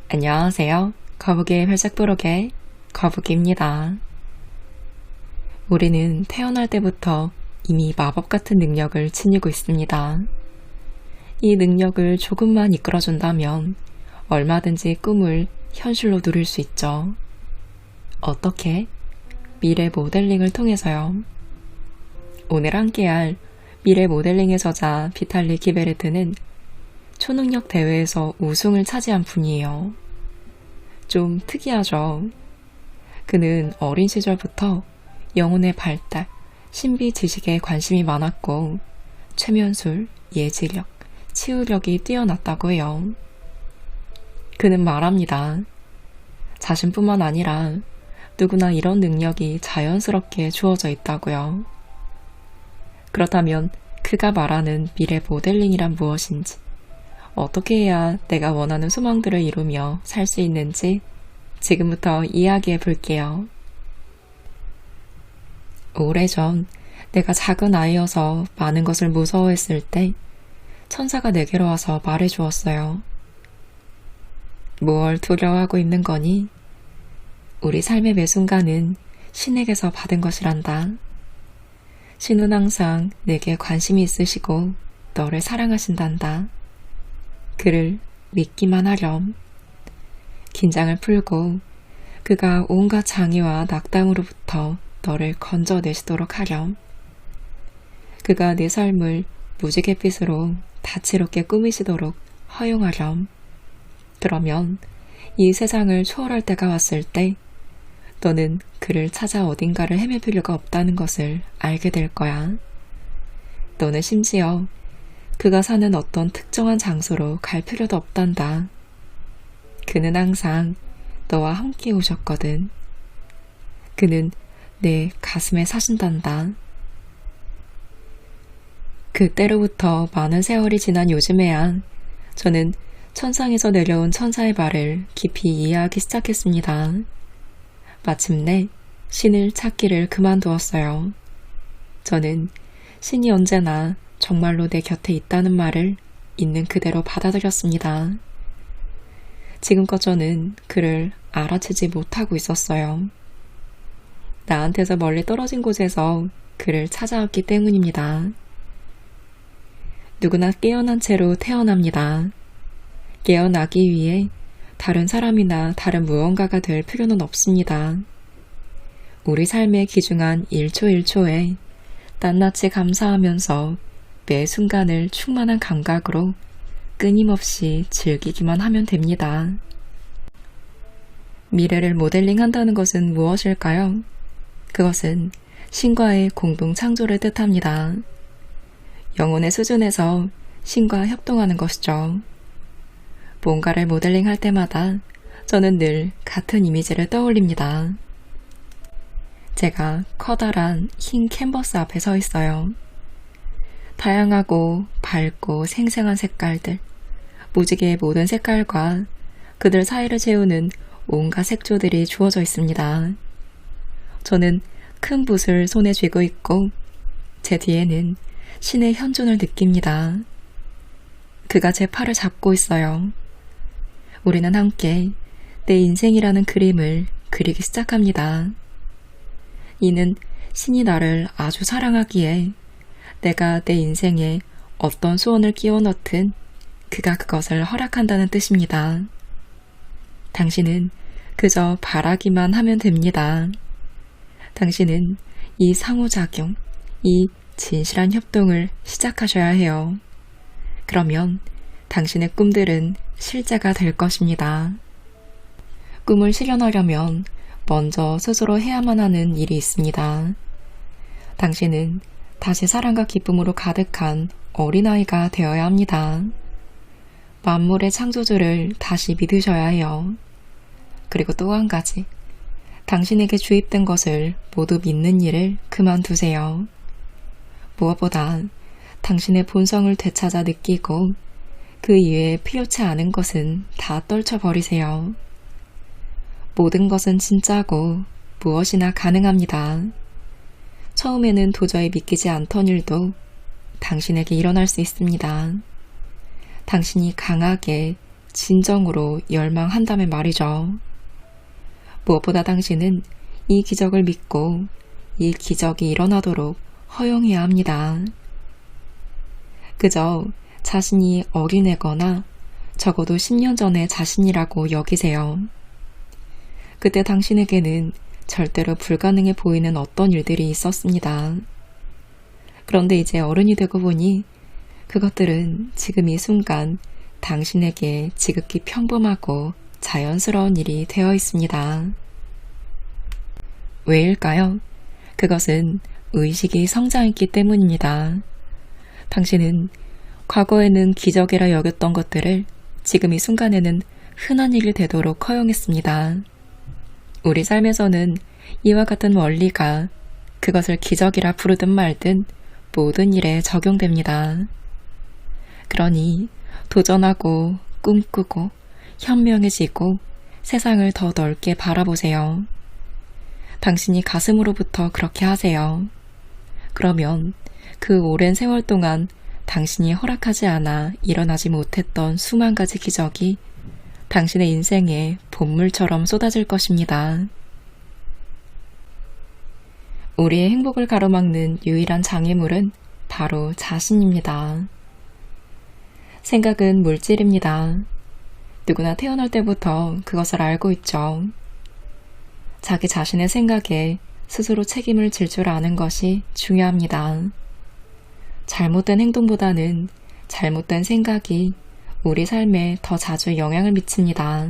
안녕하세요. 거북이의 별색부록의 거북이입니다. 우리는 태어날 때부터 이미 마법 같은 능력을 지니고 있습니다. 이 능력을 조금만 이끌어준다면 얼마든지 꿈을 현실로 누릴 수 있죠. 어떻게? 미래 모델링을 통해서요. 오늘 함께할 미래 모델링의 저자 비탈리 기베르트는 초능력 대회에서 우승을 차지한 분이에요. 좀 특이하죠? 그는 어린 시절부터 영혼의 발달, 신비 지식에 관심이 많았고 최면술, 예지력, 치유력이 뛰어났다고 해요. 그는 말합니다. 자신뿐만 아니라 누구나 이런 능력이 자연스럽게 주어져 있다고요. 그렇다면 그가 말하는 미래 모델링이란 무엇인지, 어떻게 해야 내가 원하는 소망들을 이루며 살 수 있는지 지금부터 이야기해 볼게요. 오래전 내가 작은 아이여서 많은 것을 무서워했을 때 천사가 내게로 와서 말해 주었어요. 뭘 두려워하고 있는 거니? 우리 삶의 매 순간은 신에게서 받은 것이란다. 신은 항상 내게 관심이 있으시고 너를 사랑하신단다. 그를 믿기만 하렴. 긴장을 풀고 그가 온갖 장애와 낙담으로부터 너를 건져내시도록 하렴. 그가 내 삶을 무지갯빛으로 다채롭게 꾸미시도록 허용하렴. 그러면 이 세상을 초월할 때가 왔을 때 너는 그를 찾아 어딘가를 헤맬 필요가 없다는 것을 알게 될 거야. 너는 심지어 그가 사는 어떤 특정한 장소로 갈 필요도 없단다. 그는 항상 너와 함께 오셨거든. 그는 내 가슴에 사신단다. 그때로부터 많은 세월이 지난 요즘에야 저는 천상에서 내려온 천사의 말을 깊이 이해하기 시작했습니다. 마침내 신을 찾기를 그만두었어요. 저는 신이 언제나 정말로 내 곁에 있다는 말을 있는 그대로 받아들였습니다. 지금껏 저는 그를 알아채지 못하고 있었어요. 나한테서 멀리 떨어진 곳에서 그를 찾아왔기 때문입니다. 누구나 깨어난 채로 태어납니다. 깨어나기 위해 다른 사람이나 다른 무언가가 될 필요는 없습니다. 우리 삶의 귀중한 1초 1초에 낱낱이 감사하면서 매 순간을 충만한 감각으로 끊임없이 즐기기만 하면 됩니다. 미래를 모델링한다는 것은 무엇일까요? 그것은 신과의 공동 창조를 뜻합니다. 영혼의 수준에서 신과 협동하는 것이죠. 뭔가를 모델링할 때마다 저는 늘 같은 이미지를 떠올립니다. 제가 커다란 흰 캔버스 앞에 서 있어요. 다양하고 밝고 생생한 색깔들, 무지개의 모든 색깔과 그들 사이를 채우는 온갖 색조들이 주어져 있습니다. 저는 큰 붓을 손에 쥐고 있고 제 뒤에는 신의 현존을 느낍니다. 그가 제 팔을 잡고 있어요. 우리는 함께 내 인생이라는 그림을 그리기 시작합니다. 이는 신이 나를 아주 사랑하기에 내가 내 인생에 어떤 소원을 끼워 넣든 그가 그것을 허락한다는 뜻입니다. 당신은 그저 바라기만 하면 됩니다. 당신은 이 상호작용, 이 진실한 협동을 시작하셔야 해요. 그러면 당신의 꿈들은 실제가 될 것입니다. 꿈을 실현하려면 먼저 스스로 해야만 하는 일이 있습니다. 당신은 다시 사랑과 기쁨으로 가득한 어린아이가 되어야 합니다. 만물의 창조주를 다시 믿으셔야 해요. 그리고 또 한 가지, 당신에게 주입된 것을 모두 믿는 일을 그만두세요. 무엇보다 당신의 본성을 되찾아 느끼고 그 이외에 필요치 않은 것은 다 떨쳐버리세요. 모든 것은 진짜고 무엇이나 가능합니다. 처음에는 도저히 믿기지 않던 일도 당신에게 일어날 수 있습니다. 당신이 강하게 진정으로 열망한다면 말이죠. 무엇보다 당신은 이 기적을 믿고 이 기적이 일어나도록 허용해야 합니다. 그저 자신이 어린애거나 적어도 10년 전의 자신이라고 여기세요. 그때 당신에게는 절대로 불가능해 보이는 어떤 일들이 있었습니다. 그런데 이제 어른이 되고 보니 그것들은 지금 이 순간 당신에게 지극히 평범하고 자연스러운 일이 되어 있습니다. 왜일까요? 그것은 의식이 성장했기 때문입니다. 당신은 과거에는 기적이라 여겼던 것들을 지금 이 순간에는 흔한 일이 되도록 허용했습니다. 우리 삶에서는 이와 같은 원리가 그것을 기적이라 부르든 말든 모든 일에 적용됩니다. 그러니 도전하고 꿈꾸고 현명해지고 세상을 더 넓게 바라보세요. 당신이 가슴으로부터 그렇게 하세요. 그러면 그 오랜 세월 동안 당신이 허락하지 않아 일어나지 못했던 수만 가지 기적이 당신의 인생에 본물처럼 쏟아질 것입니다. 우리의 행복을 가로막는 유일한 장애물은 바로 자신입니다. 생각은 물질입니다. 누구나 태어날 때부터 그것을 알고 있죠. 자기 자신의 생각에 스스로 책임을 질 줄 아는 것이 중요합니다. 잘못된 행동보다는 잘못된 생각이 우리 삶에 더 자주 영향을 미칩니다.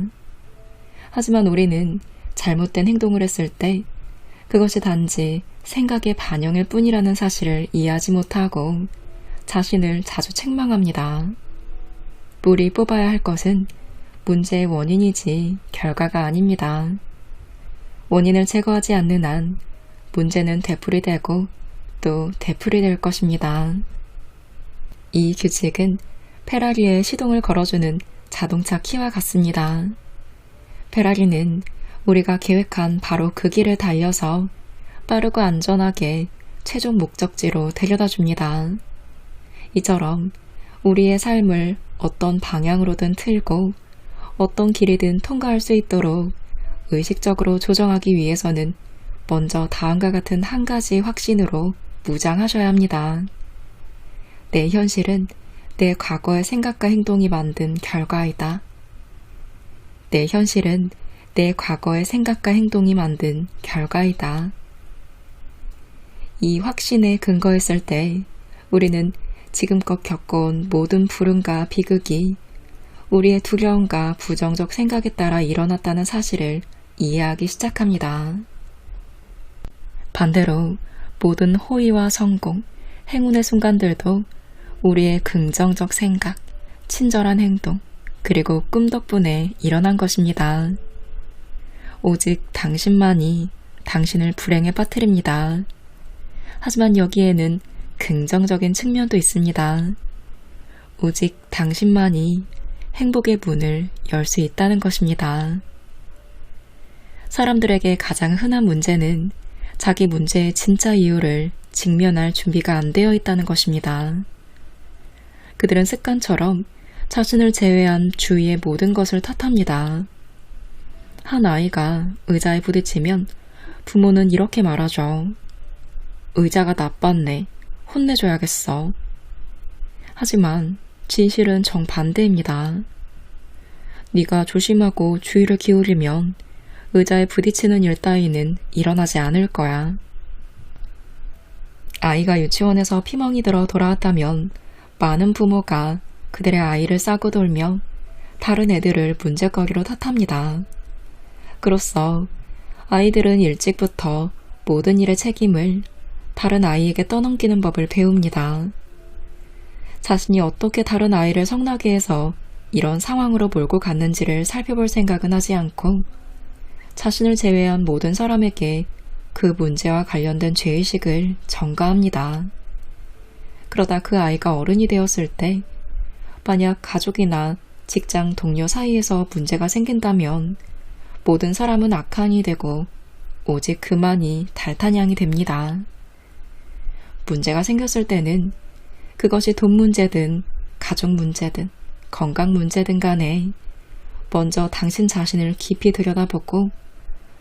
하지만 우리는 잘못된 행동을 했을 때 그것이 단지 생각의 반영일 뿐이라는 사실을 이해하지 못하고 자신을 자주 책망합니다. 뿌리 뽑아야 할 것은 문제의 원인이지 결과가 아닙니다. 원인을 제거하지 않는 한 문제는 되풀이되고 또 되풀이될 것입니다. 이 규칙은 페라리의 시동을 걸어주는 자동차 키와 같습니다. 페라리는 우리가 계획한 바로 그 길을 달려서 빠르고 안전하게 최종 목적지로 데려다 줍니다. 이처럼 우리의 삶을 어떤 방향으로든 틀고 어떤 길이든 통과할 수 있도록 의식적으로 조정하기 위해서는 먼저 다음과 같은 한 가지 확신으로 무장하셔야 합니다. 내 현실은 내 과거의 생각과 행동이 만든 결과이다. 내 현실은 내 과거의 생각과 행동이 만든 결과이다. 이 확신에 근거했을 때 우리는 지금껏 겪어온 모든 불운과 비극이 우리의 두려움과 부정적 생각에 따라 일어났다는 사실을 이해하기 시작합니다. 반대로 모든 호의와 성공, 행운의 순간들도 우리의 긍정적 생각, 친절한 행동, 그리고 꿈 덕분에 일어난 것입니다. 오직 당신만이 당신을 불행에 빠뜨립니다. 하지만 여기에는 긍정적인 측면도 있습니다. 오직 당신만이 행복의 문을 열 수 있다는 것입니다. 사람들에게 가장 흔한 문제는 자기 문제의 진짜 이유를 직면할 준비가 안 되어 있다는 것입니다. 그들은 습관처럼 자신을 제외한 주위의 모든 것을 탓합니다. 한 아이가 의자에 부딪히면 부모는 이렇게 말하죠. 의자가 나빴네. 혼내줘야겠어. 하지만 진실은 정반대입니다. 네가 조심하고 주의를 기울이면 의자에 부딪히는 일 따위는 일어나지 않을 거야. 아이가 유치원에서 피멍이 들어 돌아왔다면 많은 부모가 그들의 아이를 싸고 돌며 다른 애들을 문제거리로 탓합니다. 그로써 아이들은 일찍부터 모든 일의 책임을 다른 아이에게 떠넘기는 법을 배웁니다. 자신이 어떻게 다른 아이를 성나게 해서 이런 상황으로 몰고 갔는지를 살펴볼 생각은 하지 않고 자신을 제외한 모든 사람에게 그 문제와 관련된 죄의식을 전가합니다. 그러다 그 아이가 어른이 되었을 때 만약 가족이나 직장 동료 사이에서 문제가 생긴다면 모든 사람은 악한이 되고 오직 그만이 달탄양이 됩니다. 문제가 생겼을 때는 그것이 돈 문제든 가족 문제든 건강 문제든 간에 먼저 당신 자신을 깊이 들여다보고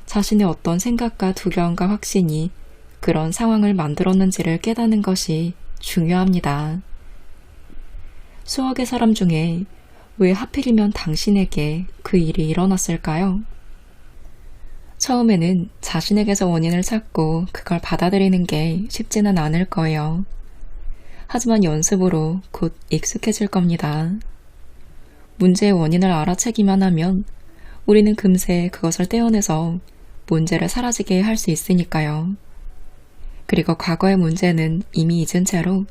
자신의 어떤 생각과 두려움과 확신이 그런 상황을 만들었는지를 깨닫는 것이 중요합니다. 수억의 사람 중에 왜 하필이면 당신에게 그 일이 일어났을까요? 처음에는 자신에게서 원인을 찾고 그걸 받아들이는 게 쉽지는 않을 거예요. 하지만 연습으로 곧 익숙해질 겁니다. 문제의 원인을 알아채기만 하면 우리는 금세 그것을 떼어내서 문제를 사라지게 할 수 있으니까요. 그리고 과거의 문제는 이미 잊은 채로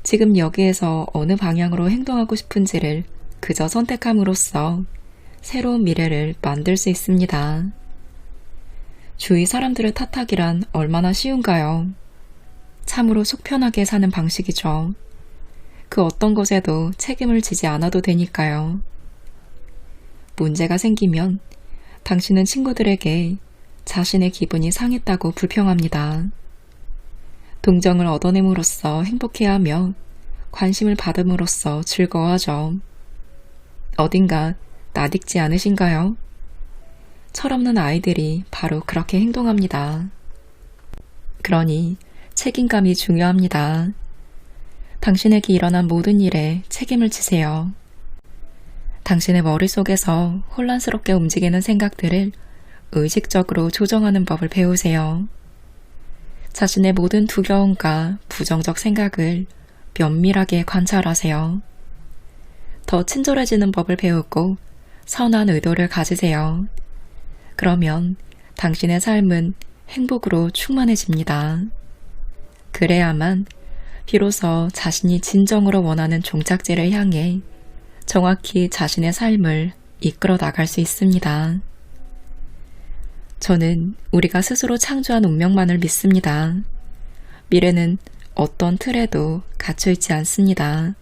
지금 여기에서 어느 방향으로 행동하고 싶은지를 그저 선택함으로써 새로운 미래를 만들 수 있습니다. 주위 사람들을 탓하기란 얼마나 쉬운가요? 참으로 속 편하게 사는 방식이죠. 그 어떤 것에도 책임을 지지 않아도 되니까요. 문제가 생기면 당신은 친구들에게 자신의 기분이 상했다고 불평합니다. 동정을 얻어냄으로써 행복해하며 관심을 받음으로써 즐거워하죠. 어딘가 낯익지 않으신가요? 철없는 아이들이 바로 그렇게 행동합니다. 그러니 책임감이 중요합니다. 당신에게 일어난 모든 일에 책임을 지세요. 당신의 머릿속에서 혼란스럽게 움직이는 생각들을 의식적으로 조정하는 법을 배우세요. 자신의 모든 두려움과 부정적 생각을 면밀하게 관찰하세요. 더 친절해지는 법을 배우고 선한 의도를 가지세요. 그러면 당신의 삶은 행복으로 충만해집니다. 그래야만 비로소 자신이 진정으로 원하는 종착지를 향해 정확히 자신의 삶을 이끌어 나갈 수 있습니다. 저는 우리가 스스로 창조한 운명만을 믿습니다. 미래는 어떤 틀에도 갇혀있지 않습니다.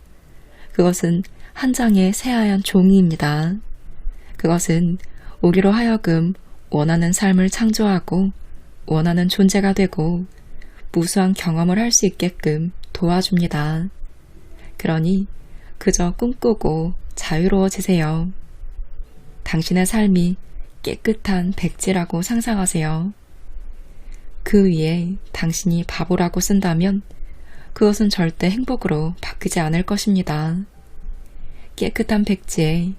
그것은 한 장의 새하얀 종이입니다. 그것은 우리로 하여금 원하는 삶을 창조하고 원하는 존재가 되고 무수한 경험을 할 수 있게끔 도와줍니다. 그러니 그저 꿈꾸고 자유로워지세요. 당신의 삶이 깨끗한 백지라고 상상하세요. 그 위에 당신이 바보라고 쓴다면 그것은 절대 행복으로 바뀌지 않을 것입니다. 깨끗한 백지에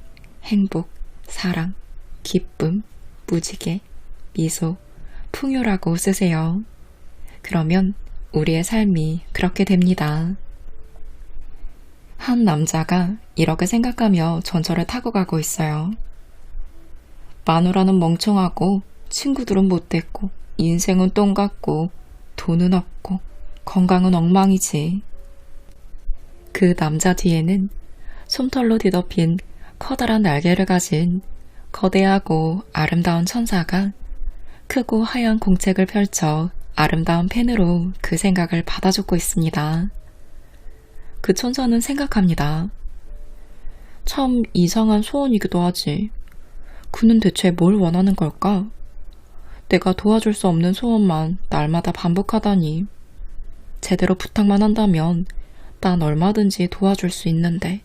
행복, 사랑, 기쁨, 무지개, 미소, 풍요라고 쓰세요. 그러면 우리의 삶이 그렇게 됩니다. 한 남자가 이렇게 생각하며 전철을 타고 가고 있어요. 마누라는 멍청하고 친구들은 못됐고 인생은 똥 같고 돈은 없고 건강은 엉망이지. 그 남자 뒤에는 솜털로 뒤덮인 커다란 날개를 가진 거대하고 아름다운 천사가 크고 하얀 공책을 펼쳐 아름다운 펜으로 그 생각을 받아 적고 있습니다. 그 천사는 생각합니다. 참 이상한 소원이기도 하지. 그는 대체 뭘 원하는 걸까? 내가 도와줄 수 없는 소원만 날마다 반복하다니. 제대로 부탁만 한다면 난 얼마든지 도와줄 수 있는데.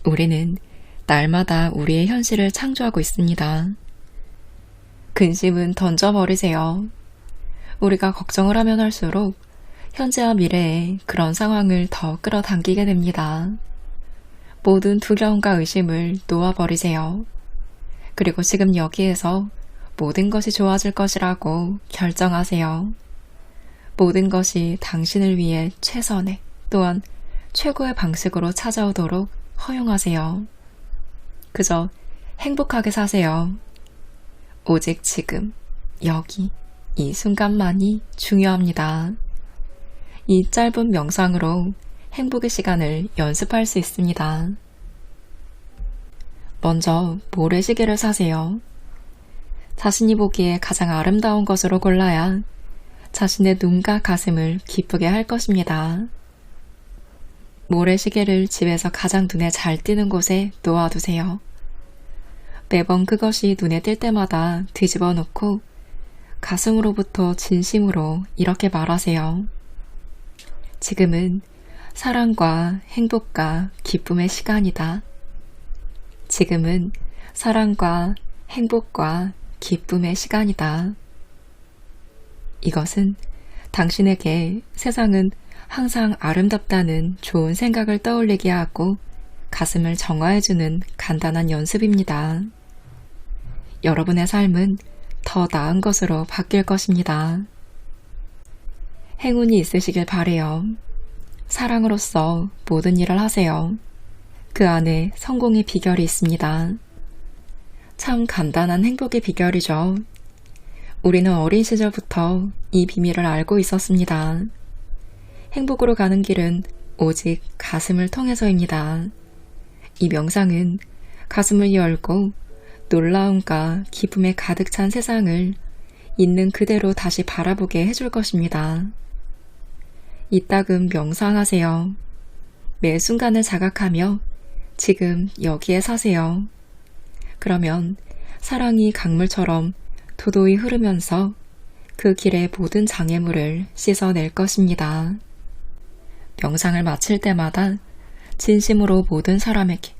우리는 날마다 우리의 현실을 창조하고 있습니다. 근심은 던져버리세요. 우리가 걱정을 하면 할수록 현재와 미래에 그런 상황을 더 끌어당기게 됩니다. 모든 두려움과 의심을 놓아버리세요. 그리고 지금 여기에서 모든 것이 좋아질 것이라고 결정하세요. 모든 것이 당신을 위해 최선의 또한 최고의 방식으로 찾아오도록 허용하세요. 그저 행복하게 사세요. 오직 지금, 여기, 이 순간만이 중요합니다. 이 짧은 명상으로 행복의 시간을 연습할 수 있습니다. 먼저 모래시계를 사세요. 자신이 보기에 가장 아름다운 것으로 골라야 자신의 눈과 가슴을 기쁘게 할 것입니다. 모래시계를 집에서 가장 눈에 잘 띄는 곳에 놓아두세요. 매번 그것이 눈에 띌 때마다 뒤집어 놓고 가슴으로부터 진심으로 이렇게 말하세요. 지금은 사랑과 행복과 기쁨의 시간이다. 지금은 사랑과 행복과 기쁨의 시간이다. 이것은 당신에게 세상은 항상 아름답다는 좋은 생각을 떠올리게 하고 가슴을 정화해주는 간단한 연습입니다. 여러분의 삶은 더 나은 것으로 바뀔 것입니다. 행운이 있으시길 바래요. 사랑으로서 모든 일을 하세요. 그 안에 성공의 비결이 있습니다. 참 간단한 행복의 비결이죠. 우리는 어린 시절부터 이 비밀을 알고 있었습니다. 행복으로 가는 길은 오직 가슴을 통해서입니다. 이 명상은 가슴을 열고 놀라움과 기쁨에 가득 찬 세상을 있는 그대로 다시 바라보게 해줄 것입니다. 이따금 명상하세요. 매 순간을 자각하며 지금 여기에 사세요. 그러면 사랑이 강물처럼 도도히 흐르면서 그 길의 모든 장애물을 씻어낼 것입니다. 명상을 마칠 때마다 진심으로 모든 사람에게,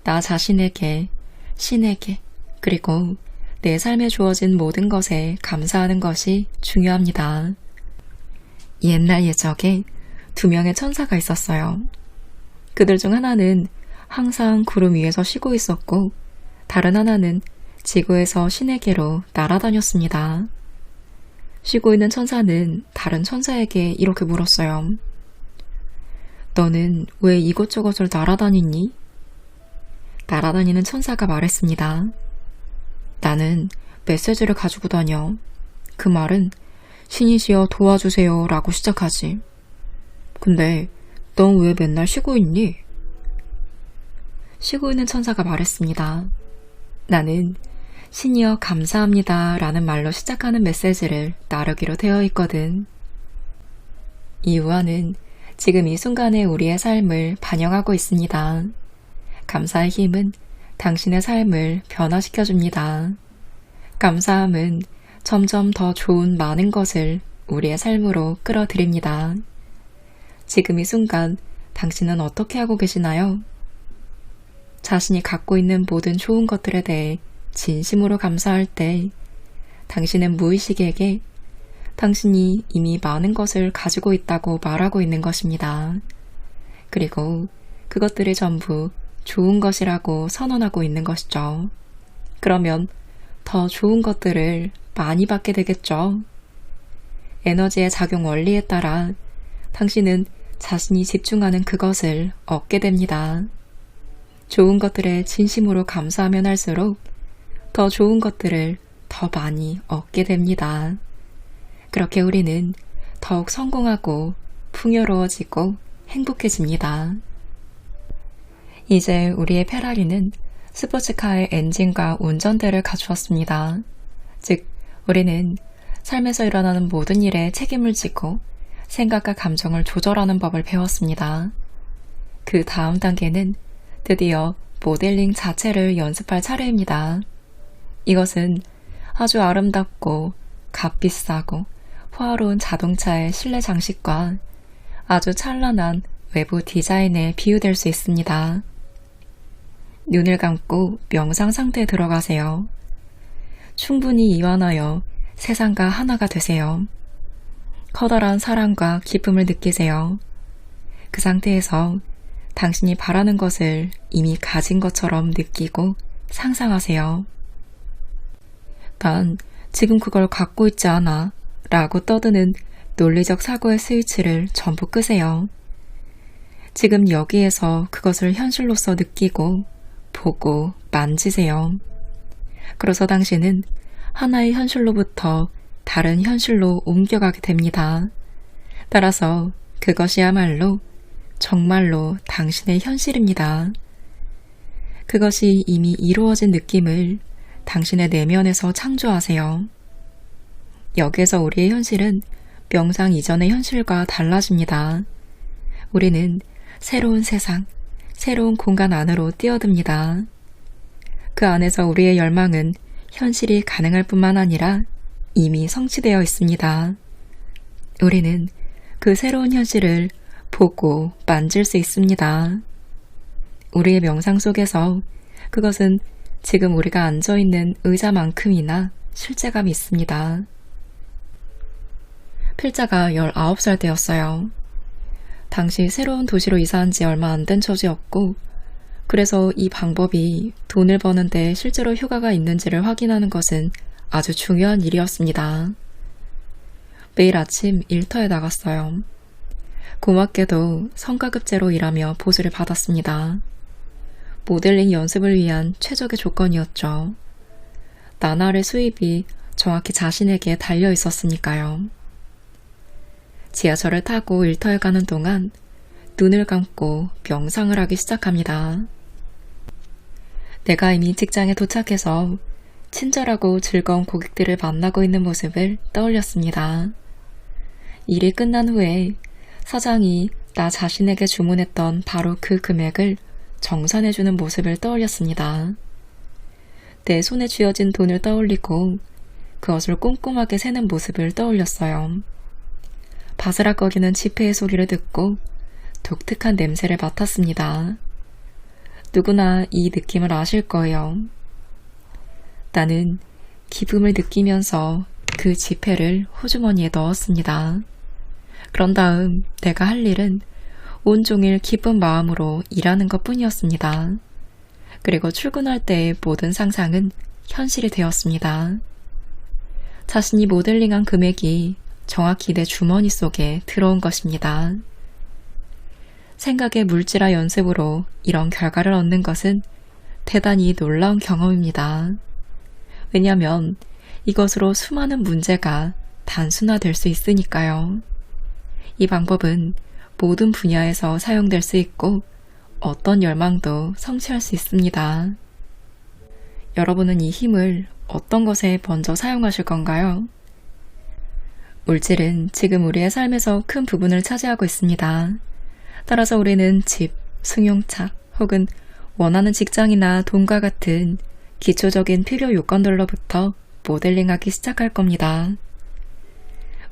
나 자신에게, 신에게, 그리고 내 삶에 주어진 모든 것에 감사하는 것이 중요합니다. 옛날 옛적에 2명의 천사가 있었어요. 그들 중 하나는 항상 구름 위에서 쉬고 있었고 다른 하나는 지구에서 신에게로 날아다녔습니다. 쉬고 있는 천사는 다른 천사에게 이렇게 물었어요. 너는 왜 이곳저곳을 날아다니니? 날아다니는 천사가 말했습니다. 나는 메시지를 가지고 다녀. 그 말은 신이시여 도와주세요 라고 시작하지. 근데 넌 왜 맨날 쉬고 있니? 쉬고 있는 천사가 말했습니다. 나는 신이여 감사합니다 라는 말로 시작하는 메시지를 나르기로 되어 있거든. 이 우화는 지금 이 순간의 우리의 삶을 반영하고 있습니다. 감사의 힘은 당신의 삶을 변화시켜줍니다. 감사함은 점점 더 좋은 많은 것을 우리의 삶으로 끌어들입니다. 지금 이 순간 당신은 어떻게 하고 계시나요? 자신이 갖고 있는 모든 좋은 것들에 대해 진심으로 감사할 때 당신은 무의식에게 당신이 이미 많은 것을 가지고 있다고 말하고 있는 것입니다. 그리고 그것들이 전부 좋은 것이라고 선언하고 있는 것이죠. 그러면 더 좋은 것들을 많이 받게 되겠죠. 에너지의 작용 원리에 따라 당신은 자신이 집중하는 그것을 얻게 됩니다. 좋은 것들에 진심으로 감사하면 할수록 더 좋은 것들을 더 많이 얻게 됩니다. 그렇게 우리는 더욱 성공하고 풍요로워지고 행복해집니다. 이제 우리의 페라리는 스포츠카의 엔진과 운전대를 갖추었습니다. 즉, 우리는 삶에서 일어나는 모든 일에 책임을 지고 생각과 감정을 조절하는 법을 배웠습니다. 그 다음 단계는 드디어 모델링 자체를 연습할 차례입니다. 이것은 아주 아름답고 값비싸고 화려한 자동차의 실내 장식과 아주 찬란한 외부 디자인에 비유될 수 있습니다. 눈을 감고 명상 상태에 들어가세요. 충분히 이완하여 세상과 하나가 되세요. 커다란 사랑과 기쁨을 느끼세요. 그 상태에서 당신이 바라는 것을 이미 가진 것처럼 느끼고 상상하세요. 난 지금 그걸 갖고 있지 않아 라고 떠드는 논리적 사고의 스위치를 전부 끄세요. 지금 여기에서 그것을 현실로서 느끼고 보고 만지세요. 그래서 당신은 하나의 현실로부터 다른 현실로 옮겨가게 됩니다. 따라서 그것이야말로 정말로 당신의 현실입니다. 그것이 이미 이루어진 느낌을 당신의 내면에서 창조하세요. 여기에서 우리의 현실은 명상 이전의 현실과 달라집니다. 우리는 새로운 세상, 새로운 공간 안으로 뛰어듭니다. 그 안에서 우리의 열망은 현실이 가능할 뿐만 아니라 이미 성취되어 있습니다. 우리는 그 새로운 현실을 보고 만질 수 있습니다. 우리의 명상 속에서 그것은 지금 우리가 앉아있는 의자만큼이나 실제감이 있습니다. 필자가 19살 때였어요. 당시 새로운 도시로 이사한 지 얼마 안 된 처지였고, 그래서 이 방법이 돈을 버는데 실제로 효과가 있는지를 확인하는 것은 아주 중요한 일이었습니다. 매일 아침 일터에 나갔어요. 고맙게도 성과급제로 일하며 보수를 받았습니다. 모델링 연습을 위한 최적의 조건이었죠. 나날의 수입이 정확히 자신에게 달려 있었으니까요. 지하철을 타고 일터에 가는 동안 눈을 감고 명상을 하기 시작합니다. 내가 이미 직장에 도착해서 친절하고 즐거운 고객들을 만나고 있는 모습을 떠올렸습니다. 일이 끝난 후에 사장이 나 자신에게 주문했던 바로 그 금액을 정산해주는 모습을 떠올렸습니다. 내 손에 쥐어진 돈을 떠올리고 그것을 꼼꼼하게 세는 모습을 떠올렸어요. 바스락거리는 지폐의 소리를 듣고 독특한 냄새를 맡았습니다. 누구나 이 느낌을 아실 거예요. 나는 기쁨을 느끼면서 그 지폐를 호주머니에 넣었습니다. 그런 다음 내가 할 일은 온종일 기쁜 마음으로 일하는 것 뿐이었습니다. 그리고 출근할 때의 모든 상상은 현실이 되었습니다. 자신이 모델링한 금액이 정확히 내 주머니 속에 들어온 것입니다. 생각의 물질화 연습으로 이런 결과를 얻는 것은 대단히 놀라운 경험입니다. 왜냐하면 이것으로 수많은 문제가 단순화될 수 있으니까요. 이 방법은 모든 분야에서 사용될 수 있고 어떤 열망도 성취할 수 있습니다. 여러분은 이 힘을 어떤 것에 먼저 사용하실 건가요? 물질은 지금 우리의 삶에서 큰 부분을 차지하고 있습니다. 따라서 우리는 집, 승용차 혹은 원하는 직장이나 돈과 같은 기초적인 필요 요건들로부터 모델링하기 시작할 겁니다.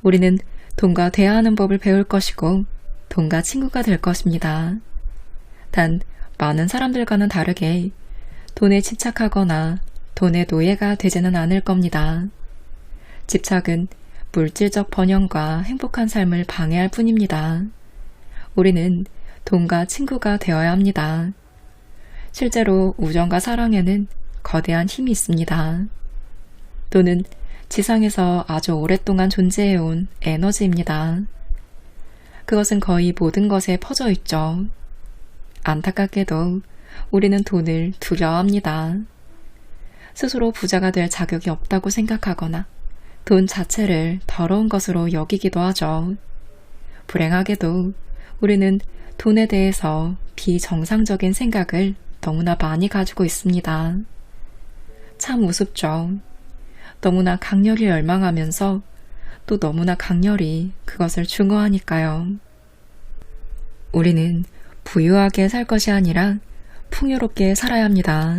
우리는 돈과 대화하는 법을 배울 것이고 돈과 친구가 될 것입니다. 단 많은 사람들과는 다르게 돈에 집착하거나 돈의 노예가 되지는 않을 겁니다. 집착은 물질적 번영과 행복한 삶을 방해할 뿐입니다. 우리는 돈과 친구가 되어야 합니다. 실제로 우정과 사랑에는 거대한 힘이 있습니다. 돈은 지상에서 아주 오랫동안 존재해온 에너지입니다. 그것은 거의 모든 것에 퍼져 있죠. 안타깝게도 우리는 돈을 두려워합니다. 스스로 부자가 될 자격이 없다고 생각하거나 돈 자체를 더러운 것으로 여기기도 하죠. 불행하게도 우리는 돈에 대해서 비정상적인 생각을 너무나 많이 가지고 있습니다. 참 우습죠. 너무나 강렬히 열망하면서 또 너무나 강렬히 그것을 중화하니까요. 우리는 부유하게 살 것이 아니라 풍요롭게 살아야 합니다.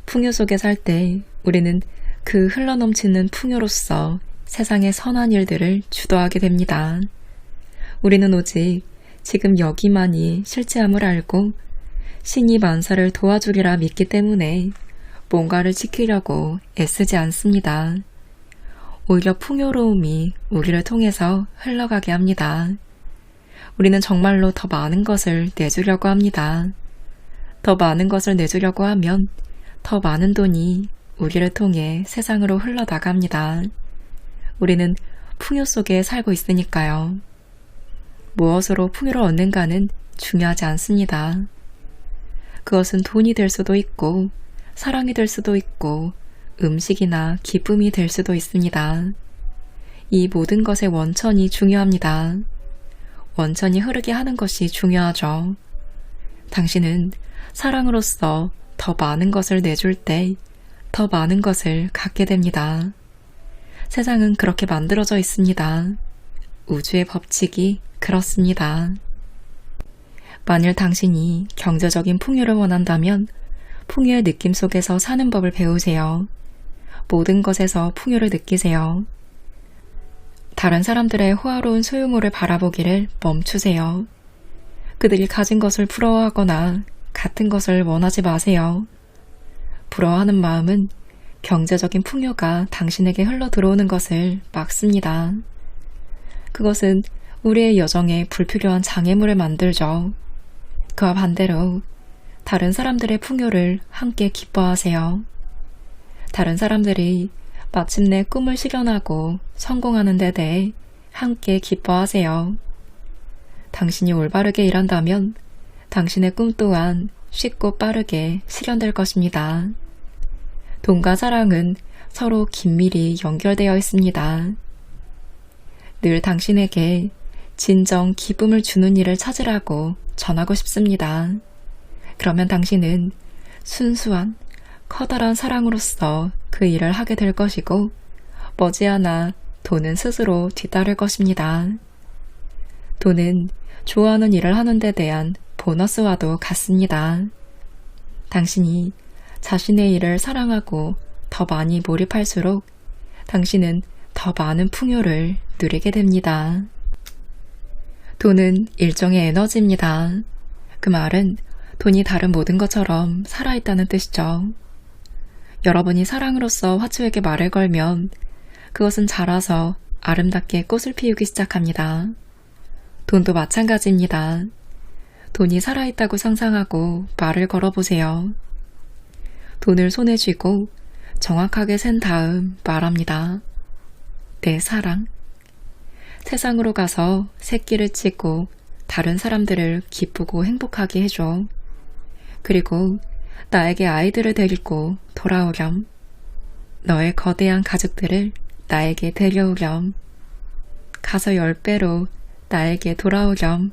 풍요 속에 살 때 우리는 그 흘러넘치는 풍요로서 세상의 선한 일들을 주도하게 됩니다. 우리는 오직 지금 여기만이 실체함을 알고 신이 만사를 도와주리라 믿기 때문에 뭔가를 지키려고 애쓰지 않습니다. 오히려 풍요로움이 우리를 통해서 흘러가게 합니다. 우리는 정말로 더 많은 것을 내주려고 합니다. 더 많은 것을 내주려고 하면 더 많은 돈이 우리를 통해 세상으로 흘러나갑니다. 우리는 풍요 속에 살고 있으니까요. 무엇으로 풍요를 얻는가는 중요하지 않습니다. 그것은 돈이 될 수도 있고 사랑이 될 수도 있고 음식이나 기쁨이 될 수도 있습니다. 이 모든 것의 원천이 중요합니다. 원천이 흐르게 하는 것이 중요하죠. 당신은 사랑으로서 더 많은 것을 내줄 때 더 많은 것을 갖게 됩니다. 세상은 그렇게 만들어져 있습니다. 우주의 법칙이 그렇습니다. 만일 당신이 경제적인 풍요를 원한다면 풍요의 느낌 속에서 사는 법을 배우세요. 모든 것에서 풍요를 느끼세요. 다른 사람들의 호화로운 소유물을 바라보기를 멈추세요. 그들이 가진 것을 부러워하거나 같은 것을 원하지 마세요. 부러워하는 마음은 경제적인 풍요가 당신에게 흘러 들어오는 것을 막습니다. 그것은 우리의 여정에 불필요한 장애물을 만들죠. 그와 반대로 다른 사람들의 풍요를 함께 기뻐하세요. 다른 사람들이 마침내 꿈을 실현하고 성공하는 데 대해 함께 기뻐하세요. 당신이 올바르게 일한다면 당신의 꿈 또한 쉽고 빠르게 실현될 것입니다. 돈과 사랑은 서로 긴밀히 연결되어 있습니다. 늘 당신에게 진정 기쁨을 주는 일을 찾으라고 전하고 싶습니다. 그러면 당신은 순수한 커다란 사랑으로서 그 일을 하게 될 것이고 머지않아 돈은 스스로 뒤따를 것입니다. 돈은 좋아하는 일을 하는 데 대한 보너스와도 같습니다. 당신이 자신의 일을 사랑하고 더 많이 몰입할수록 당신은 더 많은 풍요를 누리게 됩니다. 돈은 일종의 에너지입니다. 그 말은 돈이 다른 모든 것처럼 살아있다는 뜻이죠. 여러분이 사랑으로서 화초에게 말을 걸면 그것은 자라서 아름답게 꽃을 피우기 시작합니다. 돈도 마찬가지입니다. 돈이 살아있다고 상상하고 말을 걸어보세요. 돈을 손에 쥐고 정확하게 센 다음 말합니다. 내 사랑. 세상으로 가서 새끼를 치고 다른 사람들을 기쁘고 행복하게 해줘. 그리고 나에게 아이들을 데리고 돌아오렴. 너의 거대한 가족들을 나에게 데려오렴. 가서 10배로 나에게 돌아오렴.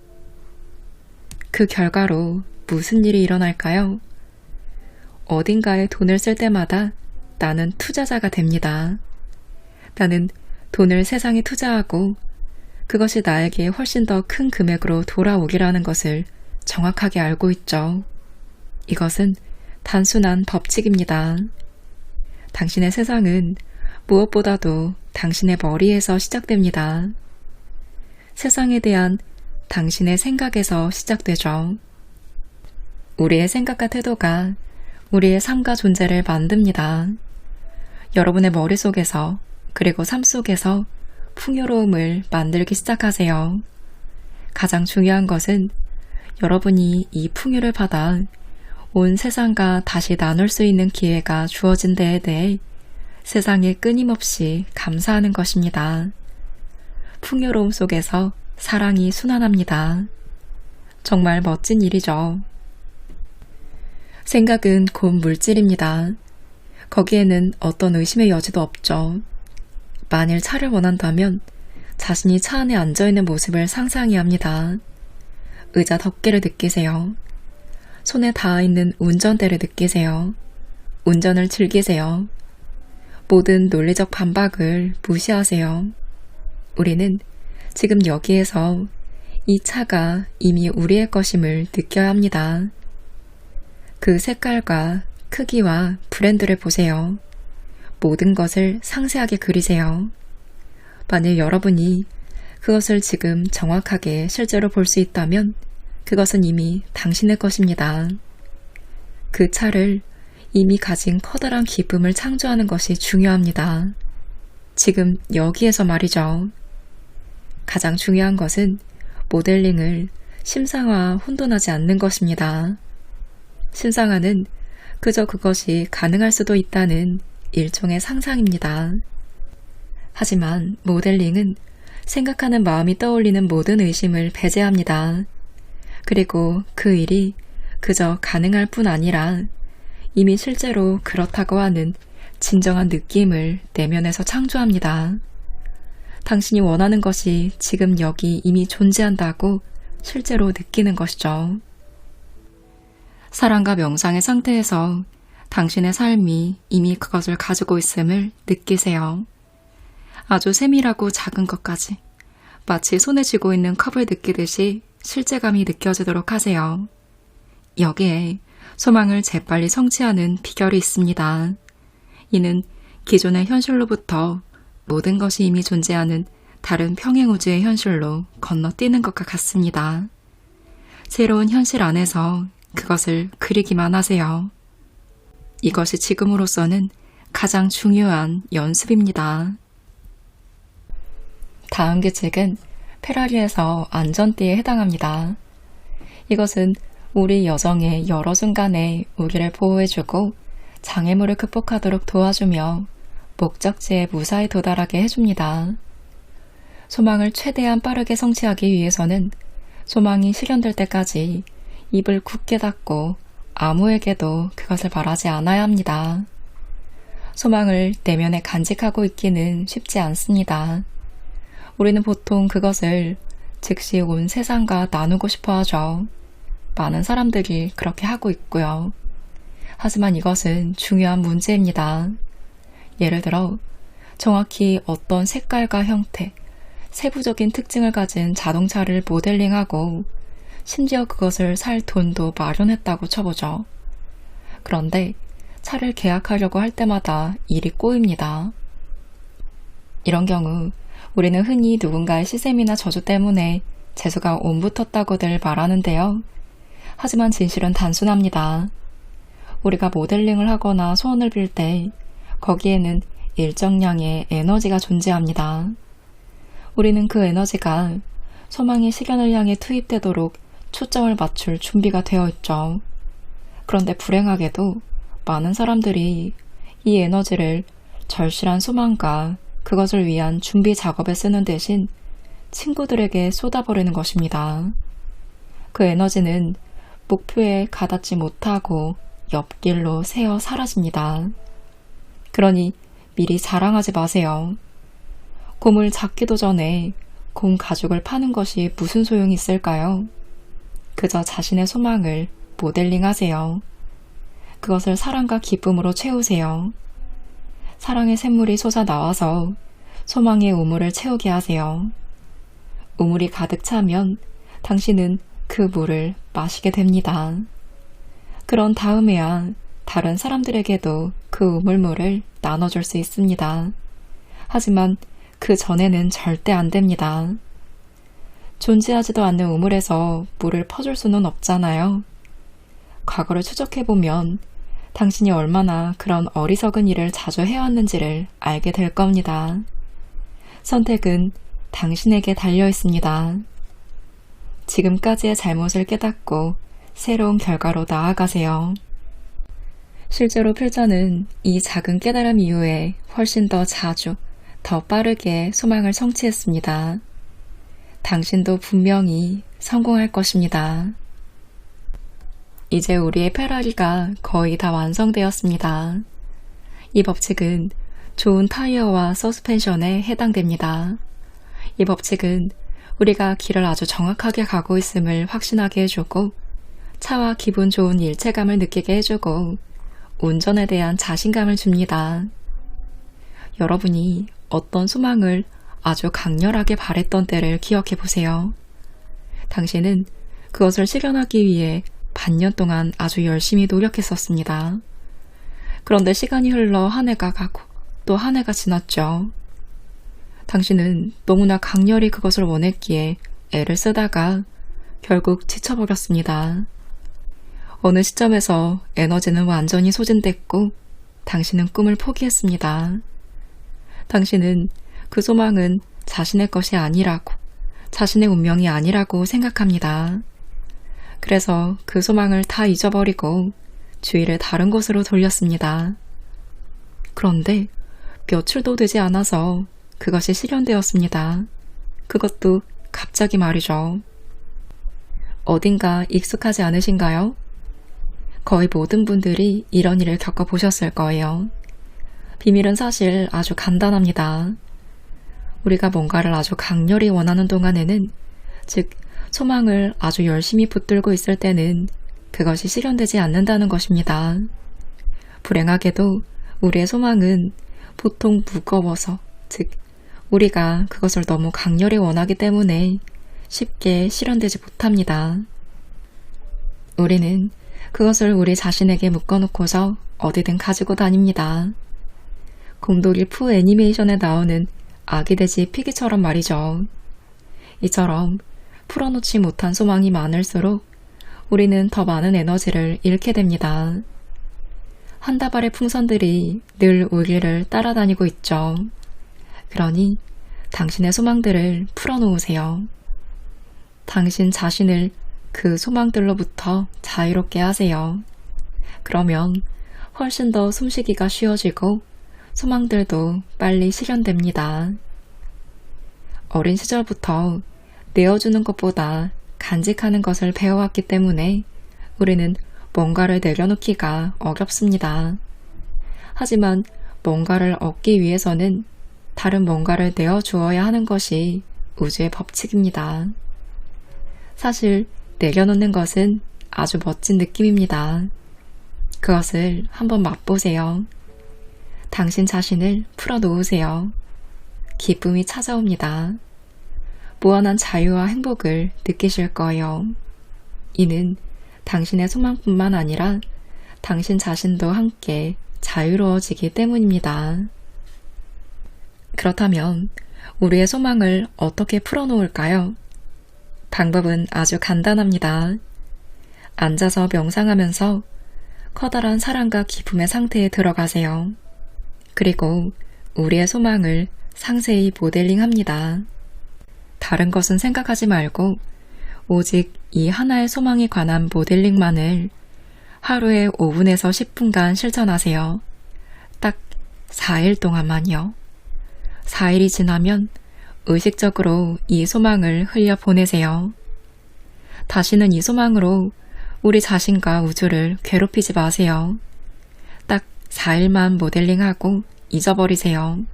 그 결과로 무슨 일이 일어날까요? 어딘가에 돈을 쓸 때마다 나는 투자자가 됩니다. 나는 돈을 세상에 투자하고 그것이 나에게 훨씬 더 큰 금액으로 돌아오기라는 것을 정확하게 알고 있죠. 이것은 단순한 법칙입니다. 당신의 세상은 무엇보다도 당신의 머리에서 시작됩니다. 세상에 대한 당신의 생각에서 시작되죠. 우리의 생각과 태도가 우리의 삶과 존재를 만듭니다. 여러분의 머릿속에서 그리고 삶 속에서 풍요로움을 만들기 시작하세요. 가장 중요한 것은 여러분이 이 풍요를 받아 온 세상과 다시 나눌 수 있는 기회가 주어진 데에 대해 세상에 끊임없이 감사하는 것입니다. 풍요로움 속에서 사랑이 순환합니다. 정말 멋진 일이죠. 생각은 곧 물질입니다. 거기에는 어떤 의심의 여지도 없죠. 만일 차를 원한다면 자신이 차 안에 앉아있는 모습을 상상해야 합니다. 의자 덮개를 느끼세요. 손에 닿아있는 운전대를 느끼세요. 운전을 즐기세요. 모든 논리적 반박을 무시하세요. 우리는 지금 여기에서 이 차가 이미 우리의 것임을 느껴야 합니다. 그 색깔과 크기와 브랜드를 보세요. 모든 것을 상세하게 그리세요. 만일 여러분이 그것을 지금 정확하게 실제로 볼 수 있다면 그것은 이미 당신의 것입니다. 그 차를 이미 가진 커다란 기쁨을 창조하는 것이 중요합니다. 지금 여기에서 말이죠. 가장 중요한 것은 모델링을 심상화 혼돈하지 않는 것입니다. 심상화는 그저 그것이 가능할 수도 있다는 일종의 상상입니다. 하지만 모델링은 생각하는 마음이 떠올리는 모든 의심을 배제합니다. 그리고 그 일이 그저 가능할 뿐 아니라 이미 실제로 그렇다고 하는 진정한 느낌을 내면에서 창조합니다. 당신이 원하는 것이 지금 여기 이미 존재한다고 실제로 느끼는 것이죠. 사랑과 명상의 상태에서 당신의 삶이 이미 그것을 가지고 있음을 느끼세요. 아주 세밀하고 작은 것까지 마치 손에 쥐고 있는 컵을 느끼듯이 실제감이 느껴지도록 하세요. 여기에 소망을 재빨리 성취하는 비결이 있습니다. 이는 기존의 현실로부터 모든 것이 이미 존재하는 다른 평행우주의 현실로 건너뛰는 것과 같습니다. 새로운 현실 안에서 그것을 그리기만 하세요. 이것이 지금으로서는 가장 중요한 연습입니다. 다음 규칙은 페라리에서 안전띠에 해당합니다. 이것은 우리 여정의 여러 순간에 우리를 보호해주고 장애물을 극복하도록 도와주며 목적지에 무사히 도달하게 해줍니다. 소망을 최대한 빠르게 성취하기 위해서는 소망이 실현될 때까지 입을 굳게 닫고 아무에게도 그것을 말하지 않아야 합니다. 소망을 내면에 간직하고 있기는 쉽지 않습니다. 우리는 보통 그것을 즉시 온 세상과 나누고 싶어 하죠. 많은 사람들이 그렇게 하고 있고요. 하지만 이것은 중요한 문제입니다. 예를 들어 정확히 어떤 색깔과 형태, 세부적인 특징을 가진 자동차를 모델링하고 심지어 그것을 살 돈도 마련했다고 쳐보죠. 그런데 차를 계약하려고 할 때마다 일이 꼬입니다. 이런 경우 우리는 흔히 누군가의 시샘이나 저주 때문에 재수가 옴붙었다고들 말하는데요. 하지만 진실은 단순합니다. 우리가 모델링을 하거나 소원을 빌 때 거기에는 일정량의 에너지가 존재합니다. 우리는 그 에너지가 소망의 실현을 향해 투입되도록 초점을 맞출 준비가 되어 있죠. 그런데 불행하게도 많은 사람들이 이 에너지를 절실한 소망과 그것을 위한 준비 작업에 쓰는 대신 친구들에게 쏟아버리는 것입니다. 그 에너지는 목표에 가닿지 못하고 옆길로 새어 사라집니다. 그러니 미리 자랑하지 마세요. 곰을 잡기도 전에 곰 가죽을 파는 것이 무슨 소용이 있을까요? 그저 자신의 소망을 모델링하세요. 그것을 사랑과 기쁨으로 채우세요. 사랑의 샘물이 솟아 나와서 소망의 우물을 채우게 하세요. 우물이 가득 차면 당신은 그 물을 마시게 됩니다. 그런 다음에야 다른 사람들에게도 그 우물물을 나눠줄 수 있습니다. 하지만 그 전에는 절대 안 됩니다. 존재하지도 않는 우물에서 물을 퍼줄 수는 없잖아요. 과거를 추적해보면 당신이 얼마나 그런 어리석은 일을 자주 해왔는지를 알게 될 겁니다. 선택은 당신에게 달려 있습니다. 지금까지의 잘못을 깨닫고 새로운 결과로 나아가세요. 실제로 필자는 이 작은 깨달음 이후에 훨씬 더 자주, 더 빠르게 소망을 성취했습니다. 당신도 분명히 성공할 것입니다. 이제 우리의 페라리가 거의 다 완성되었습니다. 이 법칙은 좋은 타이어와 서스펜션에 해당됩니다. 이 법칙은 우리가 길을 아주 정확하게 가고 있음을 확신하게 해주고 차와 기분 좋은 일체감을 느끼게 해주고 운전에 대한 자신감을 줍니다. 여러분이 어떤 소망을 아주 강렬하게 바랬던 때를 기억해 보세요. 당신은 그것을 실현하기 위해 반년 동안 아주 열심히 노력했었습니다. 그런데 시간이 흘러 한 해가 가고 또 한 해가 지났죠. 당신은 너무나 강렬히 그것을 원했기에 애를 쓰다가 결국 지쳐버렸습니다. 어느 시점에서 에너지는 완전히 소진됐고 당신은 꿈을 포기했습니다. 당신은 그 소망은 자신의 것이 아니라고, 자신의 운명이 아니라고 생각합니다. 그래서 그 소망을 다 잊어버리고 주의를 다른 곳으로 돌렸습니다. 그런데 며칠도 되지 않아서 그것이 실현되었습니다. 그것도 갑자기 말이죠. 어딘가 익숙하지 않으신가요? 거의 모든 분들이 이런 일을 겪어보셨을 거예요. 비밀은 사실 아주 간단합니다. 우리가 뭔가를 아주 강렬히 원하는 동안에는, 즉 소망을 아주 열심히 붙들고 있을 때는 그것이 실현되지 않는다는 것입니다. 불행하게도 우리의 소망은 보통 무거워서, 즉 우리가 그것을 너무 강렬히 원하기 때문에 쉽게 실현되지 못합니다. 우리는 그것을 우리 자신에게 묶어놓고서 어디든 가지고 다닙니다. 곰돌이 푸 애니메이션에 나오는 아기 돼지 피기처럼 말이죠. 이처럼 풀어놓지 못한 소망이 많을수록 우리는 더 많은 에너지를 잃게 됩니다. 한 다발의 풍선들이 늘 우리를 따라다니고 있죠. 그러니 당신의 소망들을 풀어놓으세요. 당신 자신을 그 소망들로부터 자유롭게 하세요. 그러면 훨씬 더 숨쉬기가 쉬워지고 소망들도 빨리 실현됩니다. 어린 시절부터 내어주는 것보다 간직하는 것을 배워왔기 때문에 우리는 뭔가를 내려놓기가 어렵습니다. 하지만 뭔가를 얻기 위해서는 다른 뭔가를 내어주어야 하는 것이 우주의 법칙입니다. 사실 내려놓는 것은 아주 멋진 느낌입니다. 그것을 한번 맛보세요. 당신 자신을 풀어놓으세요. 기쁨이 찾아옵니다. 무한한 자유와 행복을 느끼실 거예요. 이는 당신의 소망뿐만 아니라 당신 자신도 함께 자유로워지기 때문입니다. 그렇다면 우리의 소망을 어떻게 풀어놓을까요? 방법은 아주 간단합니다. 앉아서 명상하면서 커다란 사랑과 기쁨의 상태에 들어가세요. 그리고 우리의 소망을 상세히 모델링합니다. 다른 것은 생각하지 말고 오직 이 하나의 소망에 관한 모델링만을 하루에 5분에서 10분간 실천하세요. 딱 4일 동안만요. 4일이 지나면 의식적으로 이 소망을 흘려보내세요. 다시는 이 소망으로 우리 자신과 우주를 괴롭히지 마세요. 딱 4일만 모델링하고 잊어버리세요.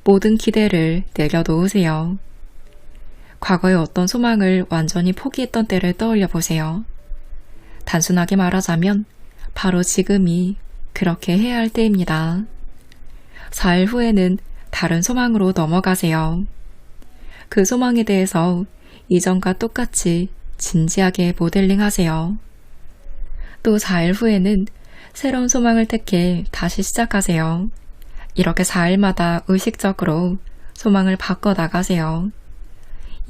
모든 기대를 내려놓으세요. 과거의 어떤 소망을 완전히 포기했던 때를 떠올려 보세요. 단순하게 말하자면 바로 지금이 그렇게 해야 할 때입니다. 4일 후에는 다른 소망으로 넘어가세요. 그 소망에 대해서 이전과 똑같이 진지하게 모델링 하세요. 또 4일 후에는 새로운 소망을 택해 다시 시작하세요. 이렇게 4일마다 의식적으로 소망을 바꿔 나가세요.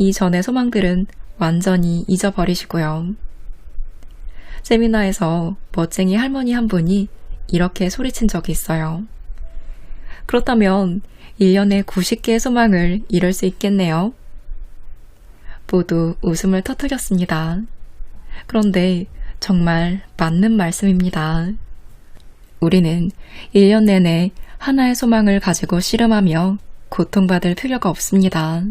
이전의 소망들은 완전히 잊어버리시고요. 세미나에서 멋쟁이 할머니 한 분이 이렇게 소리친 적이 있어요. 그렇다면 1년에 90개의 소망을 이룰 수 있겠네요. 모두 웃음을 터뜨렸습니다. 그런데 정말 맞는 말씀입니다. 우리는 1년 내내 하나의 소망을 가지고 씨름하며 고통받을 필요가 없습니다.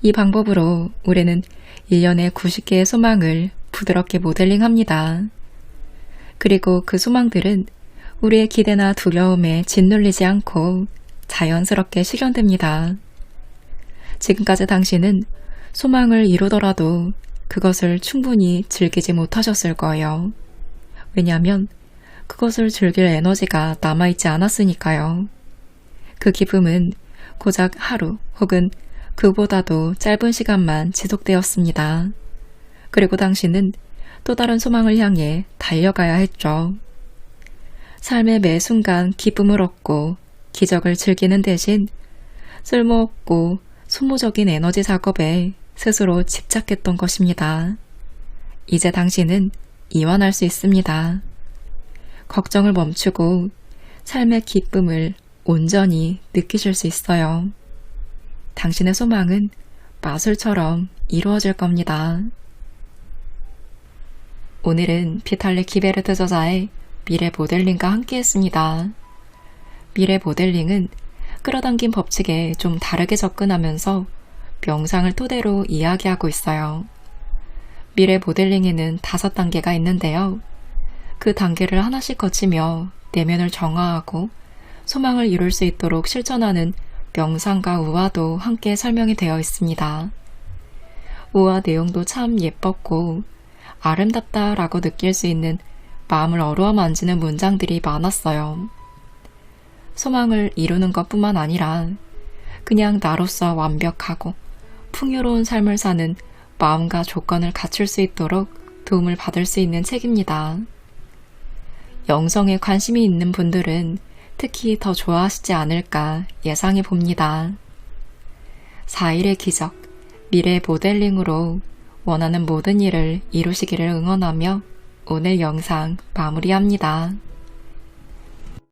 이 방법으로 우리는 1년에 90개의 소망을 부드럽게 모델링합니다. 그리고 그 소망들은 우리의 기대나 두려움에 짓눌리지 않고 자연스럽게 실현됩니다. 지금까지 당신은 소망을 이루더라도 그것을 충분히 즐기지 못하셨을 거예요. 왜냐하면 그것을 즐길 에너지가 남아있지 않았으니까요. 그 기쁨은 고작 하루 혹은 그보다도 짧은 시간만 지속되었습니다. 그리고 당신은 또 다른 소망을 향해 달려가야 했죠. 삶의 매 순간 기쁨을 얻고 기적을 즐기는 대신 쓸모없고 소모적인 에너지 작업에 스스로 집착했던 것입니다. 이제 당신은 이완할 수 있습니다. 걱정을 멈추고 삶의 기쁨을 온전히 느끼실 수 있어요. 당신의 소망은 마술처럼 이루어질 겁니다. 오늘은 비탈릭 기베르트 저자의 미래 모델링과 함께 했습니다. 미래 모델링은 끌어당긴 법칙에 좀 다르게 접근하면서 명상을 토대로 이야기하고 있어요. 미래 모델링에는 5단계가 있는데요. 그 단계를 하나씩 거치며 내면을 정화하고 소망을 이룰 수 있도록 실천하는 명상과 우화도 함께 설명이 되어 있습니다. 우화 내용도 참 예뻤고 아름답다라고 느낄 수 있는 마음을 어루만지는 문장들이 많았어요. 소망을 이루는 것뿐만 아니라 그냥 나로서 완벽하고 풍요로운 삶을 사는 마음과 조건을 갖출 수 있도록 도움을 받을 수 있는 책입니다. 영성에 관심이 있는 분들은 특히 더 좋아하시지 않을까 예상해 봅니다. 4일의 기적, 미래 모델링으로 원하는 모든 일을 이루시기를 응원하며 오늘 영상 마무리합니다.